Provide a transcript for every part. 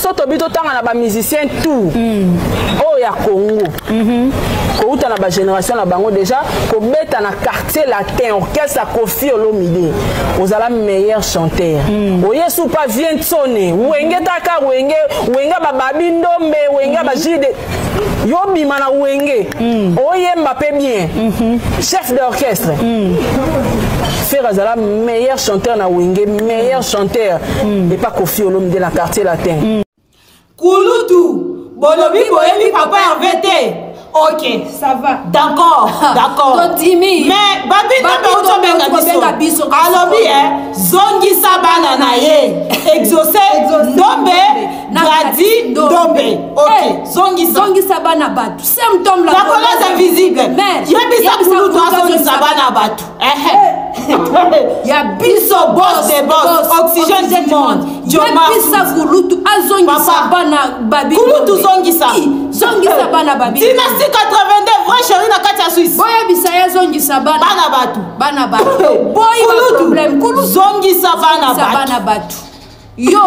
soto bito tanga na ba musicien tout oh ya Congo kouta na ba génération na bango déjà ko beta na quartier latin orchestre Kofi Olomide ozala meilleur chanteur oyesu pas vient sonner wenge taka wenge bababi ndombe wenge ba jide yo bima na wenge oyemba pe bien chef d'orchestre faire azala meilleur chanteur na wenge meilleur chanteur et pas Kofi Olomide na quartier latin Kulutu bolobi boyebi papa RVT. Ok, ça va. D'accord, d'accord. Mais babi ndombe biso. Alobi zongi sabana na ye. Exaucé ndombe gradi ndombe. Ok, zongi sabana batu. Symptôme la colère invisible. Yebisa kulutu zongi sabana batu. Ya biso boss de boss. Oxygène du monde. Yebisa kulutu azongi sabana babi. Kulutu zongi sabana babi. 82 vrai chéri na kati ya Suisse. Boya bisaya zongi sabana. Bana batu. Boya ba problème. Kulutu zongi sabana batu. Yo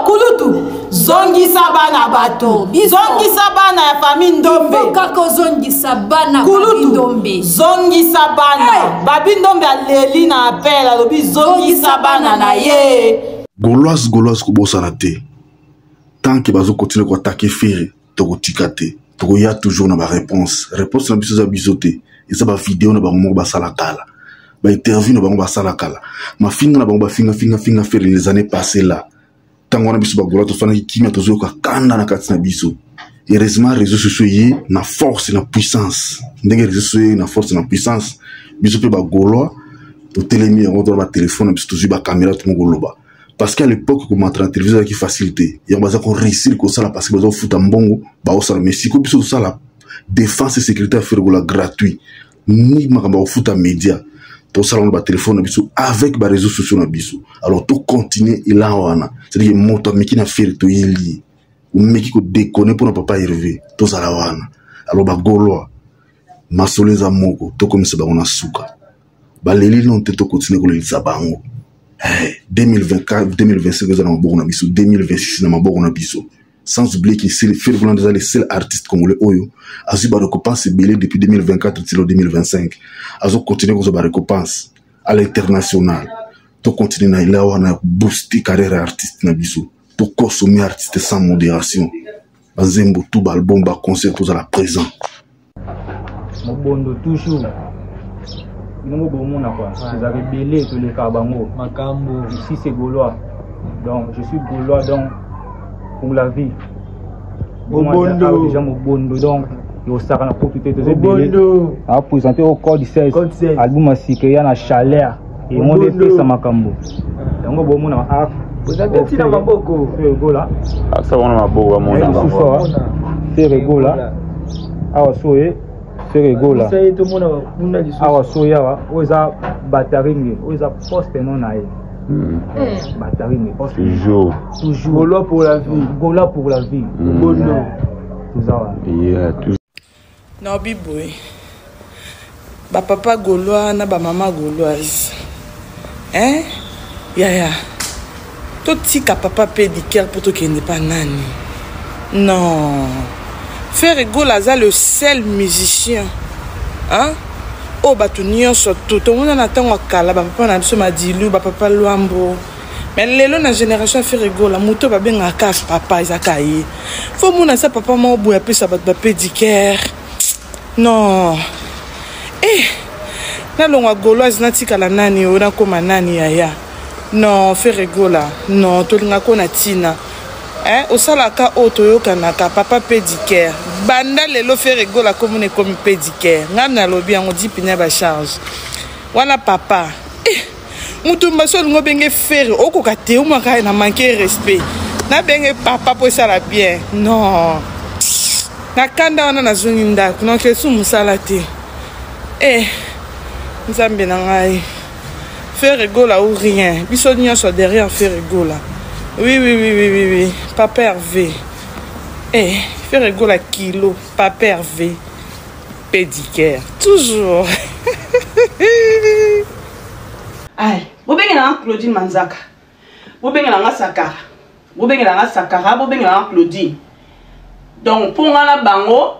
kulutu zongi sabana batu. Zongi sabana ya famille ndombe. Kako zongi sabana babi ndombe. Zongi sabana. Babi ndombe aleli na appel alobi zongi sabana na ye. Gauloise ko bosana te. Tant que bazo continue ko attaquer Ferry, to ko tikate. Il y a toujours une réponse. Réponse, c'est une bisoté. Et ça, vidéo, na bango ba salakala. Ba interview, na bango ba salakala. Ma finga, na bango ba finga faire les années passées là. Tant qu'on a biso ba gola, to fana qui m'a toujours ka kanda na katina biso. Heureusement, réseaux sociaux y na force et na puissance. Ndenge réseaux sociaux na force et na puissance. Biso pe ba gola, to télémi, on doit ba téléphone, biso toujours ba caméra, tout le monde goloba. Parce qu'à l'époque, comme on la télévision qui facilité, il y a besoin qu'on réussisse comme ça parce que besoin foot en bon, bah on mais si comme ça la défense et sécurité à faire la gratuit, ni ma on foot en média, tout ça on va téléphone avec les réseaux sociaux na biso. Alors tout continuer il a wana, c'est-à-dire moto mais qui n'a fait tout yeli, ou mais qui ko déconner pour ne pas arriver, tout ça la wana. Alors bah goloa, masoleza moko, tout comme ça bah on a souka, bah les lignes on te tout continuer pour les sabango. 2024, 2025, 2026, sans oublier que c'est le seul artiste congolais Oyo. Azuba récompense belé depuis 2024 jusqu'à 2025. Azo continue comme ça récompense à l'international. To continue na ila wana booster carrière artiste na biso. To consommer artiste sans modération. Bazembo tout album ba concert tous à la présent. Mobondo toujours. Nous bomona quoi. Vous avez belé tous les kabango. Makambo. Ici c'est Gaulois. Donc je suis Gaulois donc pour la vie. Mobondo. Déjà Mobondo donc yo saka na profiter de Mobondo. A présenter au code 16. Album Sikeya na chaleur et mon épée ça makambo. Donc bomona a vous avez dit na maboko Gola. Ah ça on maboko mon là. C'est Gola. Ah soye c'est Gola. Awa soya oza bataringi oza poste non aye. Bataringi poste toujours Gaulois pour la vie. Gaulois pour la vie. Bono. Tout ça. Yeah, tout. Non biboy. Ba papa Gaulois na ba maman gauloise. Hein? Ya. Tout tika papa pédicure pour toi qui n'est pas nani. Non. Ferry Gola le seul musicien. Hein? Oh, batunio surtout. Tout le monde attend à Kala. Papa n'a pas Madilu, papa Luambo. Mais les gens de la génération Ferry Gola, Mouto va bien à casse papa, ils a caillé. Faut mon ça papa m'a oublié plus ça va te pédicure. Non. Na longa Gauloise na tika la nani, on a comme nani ya. Non, Ferry Gola. Non, tout le monde a tina. Au salaka otoyo kanaka papa pédicure banda lelo Ferry Gola comme pédicure ngana lobi on dit pina ba charge wana papa mutumba so ngo benge Ferry okoka te o maka na manquer respect na benge papa pour ça la bien non na kanda wana na zunginda kuna kesu musala te nzambe na ngai Ferry Gola ou rien biso nyonso derrière Ferry Gola. Oui. Papa Hervé. Ferry Gola kilo. Papa Hervé. Pédicure. Toujours. Aïe. Vous venez là, Claudine Manzaka. Vous venez là, Sakara. Vous avez la Sakara, vous avez la Claudie. Donc, pour la bango,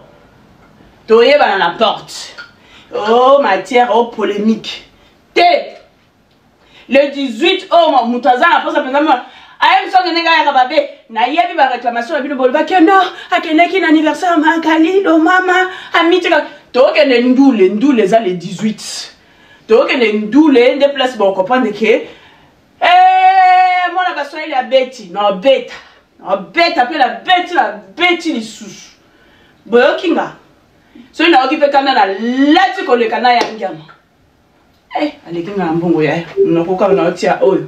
tu es dans la porte. Oh, matière, oh, polémique. Le 18, oh, Moutaza, après ça, aïe, ça, na yebi ba réclamation na bino bolba que non, akeneki na anniversaire makali do mama, amitika. To kene ndule za le 18. To kene ndule de place bon comprendre que moi la baso il a bêti, non bêta. Non bêta après la bêti les sous. Boyo kinga. So il a occupé kana na lati ko le kana ya ngama. Ale kinga mbongo ya. Noko ka na tia oyo.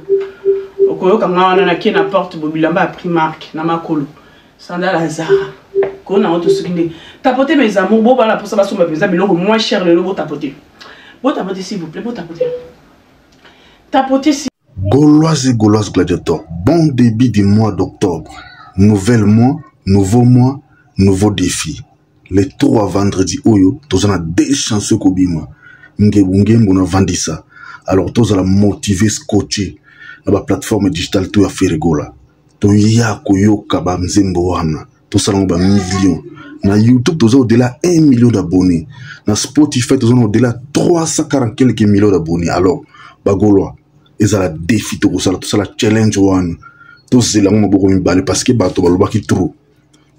Okoyoka ngana na kina porte bobilamba a Primark na makolo. Sandal Lazara. Qu'on a autre souligné. Tapotez mes amours, bon, voilà, pour ça, ça va biloko moins cher, le lobo tapoter. Bon, tapoter s'il vous plaît, bon, tapoter. Tapoter s'il Gauloises et Gauloises gladiateurs, bon début du mois d'octobre. Nouvel mois, nouveau mois, nouveau défi. Les 3 vendredis, oyo, tous on a des chanceux kobima. Ngebunge, on a vendu ça. Alors, tous on a motivé, scotché. Dans la plateforme digitale, tout a fait rigola. To ya koyo kaba mzembo wana. Tout ça on a millions. Na YouTube, tout ça au-delà 1 million d'abonnés. Na Spotify, tout ça au-delà 340 quelques millions d'abonnés. Alors, bagoloa, ils ont la défi, tout ça la challenge one. Tout ça là on a beaucoup de parce que bato baloba qui trop.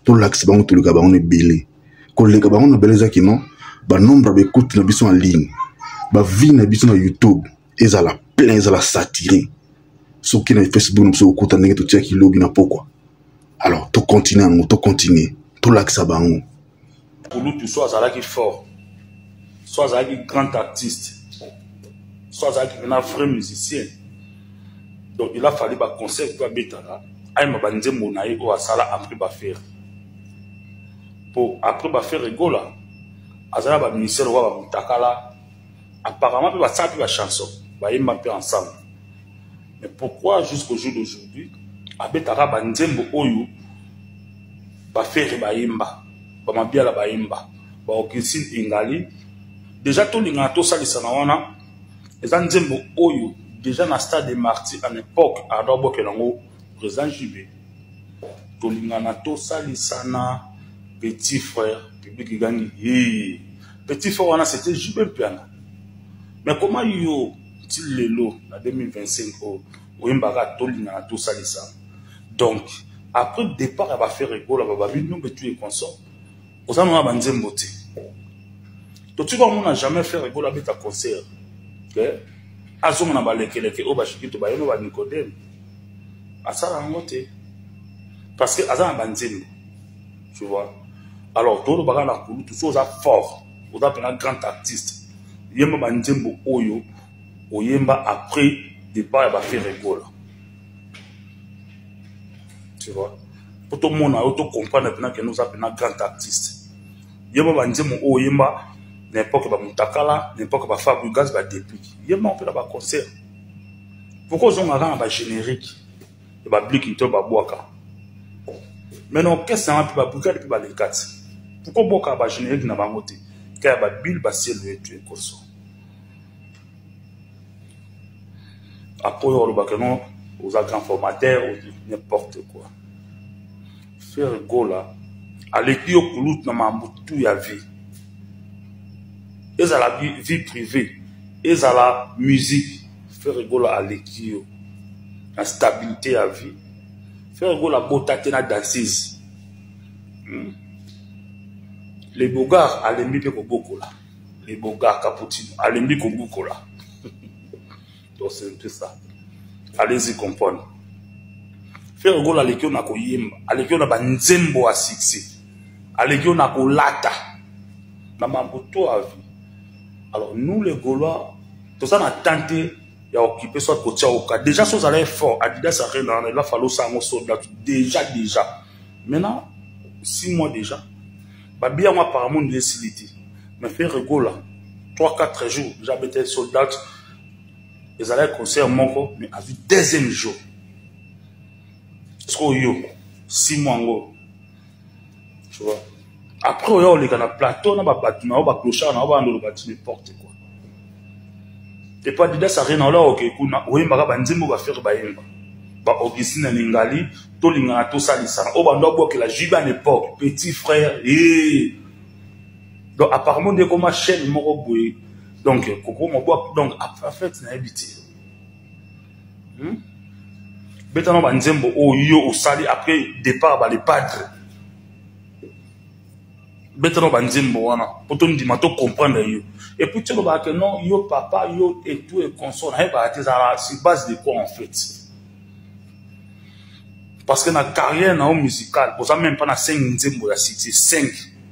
Tout l'axe ba on tout le gaba on est belé. Quand les gaba on a belé ça qui non, ba nombre d'écoutes na biso en ligne. Ba vie na biso na YouTube, ils ont la plein, ils ont la satiré. Ce qui est sur Facebook, nous sommes au côté de tout ce qui lobby na pourquoi. Alors, tout continue, tout l'axe à bango. Pour nous, tu sois qui fort, soit qui grand artiste, soit qui un vrai musicien. Donc, il a fallu un concert pour Betala. Il m'a bandé mon aïe au Asala après faire. Pour après faire rigola, Azala va ministère wa Mutakala. Apparemment, il va ça puis la chanson, va y mapper ensemble. Mais pourquoi jusqu'au jour d'aujourd'hui, Abetara Banzembo Oyo va faire Baimba, Bamabia la Baimba, Baokisin Ingali, déjà tout l'ingato Salisanawana, et Zanzembo Oyo, déjà dans le stade des martyrs à l'époque, à Dobo Kelango, président Jibé, tout l'inganato Salisana, petit frère, public Gani, petit frère, c'était Jibé Piana. Mais comment yo Lelo, en 2025, au Imbara, tout ça, donc, après le départ, elle va faire rigolo, elle va venir nous mettre les consorts. Aux gens, on a bandé mboté. Donc, tu vois, on n'a jamais fait rigolo avec ta concert. Azon, on a balé que les Obachiki, tu vas y avoir Nicodème. À ça, on a moté. Parce que Azan a bandé. Tu vois. Alors, tout le bagage, tout ça, fort. On a un grand artiste. Il y a un bandé Oyo. Oyemba après départ il va faire rigolo. Tu vois, pour tout le monde auto comprendre maintenant que nous avons un grand artiste. Yemba banzemo Oyemba n'importe ba Mutakala, n'importe ba Fabregas ba depuis. Yemba on peut la concert. Pourquoi on a un générique et ba blick to ba boaka. Maintenant qu'est-ce ça va ba buka depuis ba les 4. Pourquoi boaka ba générique na ba moté? Car ba bill ba ciel le tu es corso. Après, on va dire aux grands formateurs, n'importe quoi. Faire go là, à l'équipe au coulout, n'a pas tout y a vie. Et à la vie privée, et à la musique, faire go là à l'équipe, la stabilité à vie. Faire go la beauté na danseuse. Les bogards, à l'ennemi beaucoup là. Les bogards caputino, à l'ennemi beaucoup là. Donc c'est un peu ça. Allez-y comprendre. Faire rigolo à l'équipe na koyemba, à l'équipe na banzembo à succès, à l'équipe na kolata, na maboto à vie. Alors nous les Gaulois, tout ça on a tenté de occuper soit côté au cas. Déjà ça allait fort. Adidas a rien, il a fallu ça en soldat déjà. Maintenant 6 mois déjà. Bah bien moi apparemment de facilité. Mais faire rigolo 3-4 jours, j'avais été soldat. Ils allaient concert mon mais à vie deuxième jour. Parce yo 6 mois ngo. Tu vois. Après on les gars plateau na ba bâtiment, ba clochard na ba ndo bâtiment n'importe quoi. Et pas Adidas a rien là OK kuna oyemba ba nzimbo ba faire ba yemba. ba Augustine Ningali to lingana to salisana o bando boke la jiba à l'époque petit frère et donc apparemment de comme chaîne moko boy donc koko mo bois donc en fait na habité betano ba nzembo o yo o sali après départ ba les padres betano ba nzembo wana poto ndima to comprendre yo et puis tu vas que non yo papa yo et tout et consort na ba tezala sur base de quoi en fait. Parce que na carrière na musicale, vous avez même pas na 5 nzembo ya succès,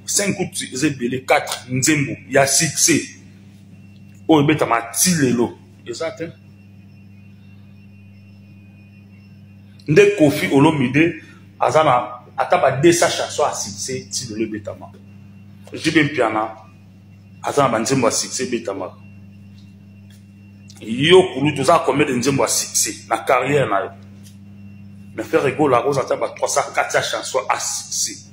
5 ou zebele 4 nzembo ya succès. O beta ma tilelo, exact. Nde Kofi Olomide azana ataba 200 chansons à succès tilelo betama. Je bien piana azana ba nzembo ya succès betama. Yo kulu toza combien de nzembo ya succès na carrière na yo. Mais faire rigolo la rose à 300 400 chansons à succès.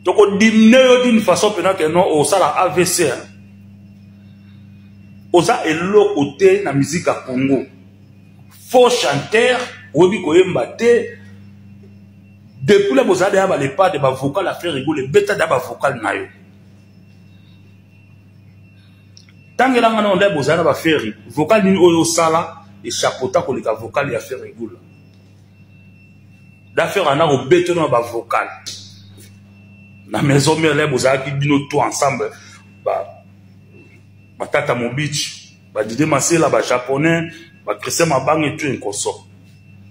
Donc on diminue d'une façon que non au ça la AVC. Osa est l'autre côté la musique à Congo. Faux chanteur, obi koyemba te. Depuis la bosa de aba les pas de ba vocal à faire rigoler bêta d'aba vocal na yo. Tant que l'on a besoin de faire vocal ni oyo sala et chapeauta ko leka vocal ya faire rigolo. D'affaire ana au béton ba vocal. Na maison mère les besoin qui bino tout ensemble ba tata Mobich, ba Dide Masela ba japonais, ba Christian Mabang et tout un consort.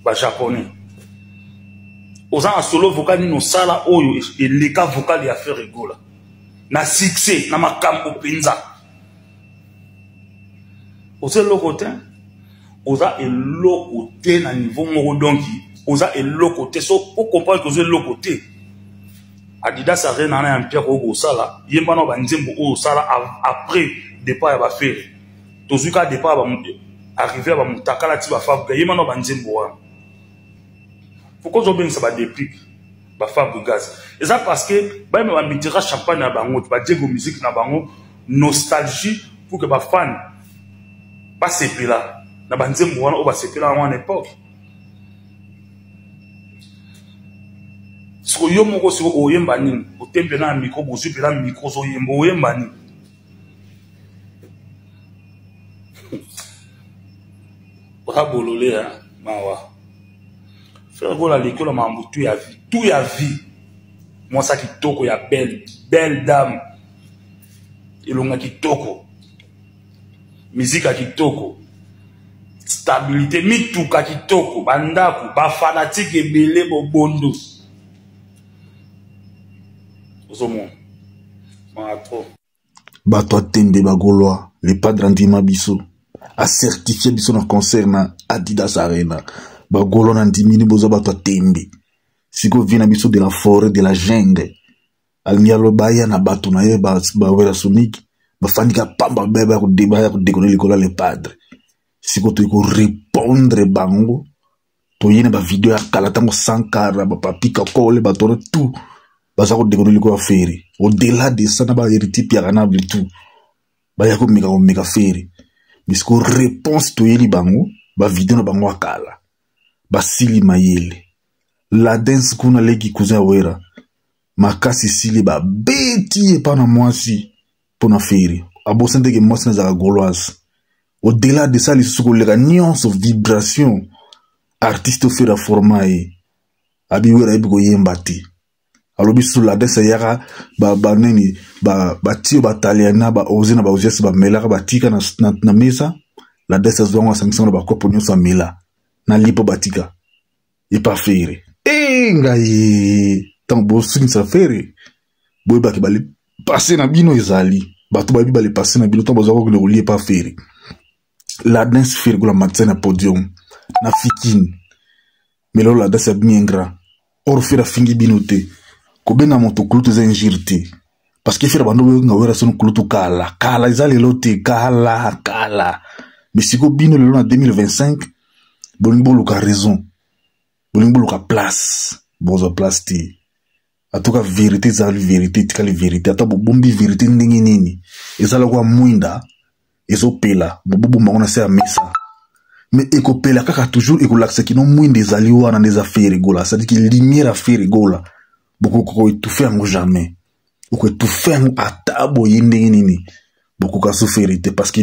Ba japonais. Oza solo vocal ni no sala oyo et leka vocal ya faire rigolo. Na succès na makambo penza. Oza le côté, oza et le côté na niveau moko donc oza et le côté so pour comprendre que oza le côté Adidas arena na empire ko sala yemba na banzembo o sala après départ ya ba faire tozuka départ ba arriver ba mutakala ti ba fabrique yemba na banzembo wa pourquoi zo ben ça ba déplique ba fabrique gaz et ça parce que ba me ba mitira champagne na bango ba diego musique na bango nostalgie pour que ba fan pas sepela na banzembo wana o ba sepela en époque so yo moko so oyemba nini o tempe na micro bozu pela micro so yembo oyemba nini ora bololé hein mawa faire gola l'école mambo tout ya vie moi ça qui toko ya belle dame ilonga kitoko musique à kitoko stabilité mituka kitoko bandaku ba fanatique ebele bobondo ozomo matro bato atembe bagolwa les padres ndima biso a certifié biso na concert na Adidas Arena bagolwa na ndimini boza bato atembe siko vina biso de la forêt de la jungle almialo baya na bato na ye ba wera sonique bafandika pamba beba ko débat ko déconner l'école les padres siko to ko répondre bango to yene ba vidéo ya kala tango sankara ba papika kole ba toro tout baza ko déconner l'école faire au-delà de ça na ba héritier piaranable tout ba ya ko mega faire mais siko réponse to yeli bango ba vidéo na bango akala ba sili mayele la dance kuna leki kuza wera makasi sili ba beti e pa na mwasi pona feri abosende ke mwasi na gauloise au-delà de ça les soukoleka nuance vibration artiste fait la formae abi wera ibi ko yemba ti alobi sous la dance yaka ba neni ba tio bataliana ba ozina ba ozesi ba melaka batika na mesa la dance zonga sanction ba kopo nyonso mela na lipo batika e pa feri ngai tambo swing sa feri boy ba ke bali passer na bino ezali bato ba bi bali passer na bino tambo zo ko le rouler pa feri la dance feri ko la matin na podium na fikin melo la dance bien grand or fera fingi binote ko bena moto kulutu za injirte parce que fera bando nga wera son kulutu kala ezali lote kala mais siko bino le na 2025 bolingo luka raison bolingo luka place bozo place ti atoka vérité za vérité tikali vérité ata bombi vérité ndenge nini ezala kwa mwinda ezopela bobomba ngona se ya mesa mais ekopela kaka toujours ekolakisa kino mwinde ezali wana nde eza fe rigola c'est-à-dire que lumière afe rigola bokoka étouffe yango jamais okoétouffe yango ata boye ndenge nini bokoka souffrir te parce que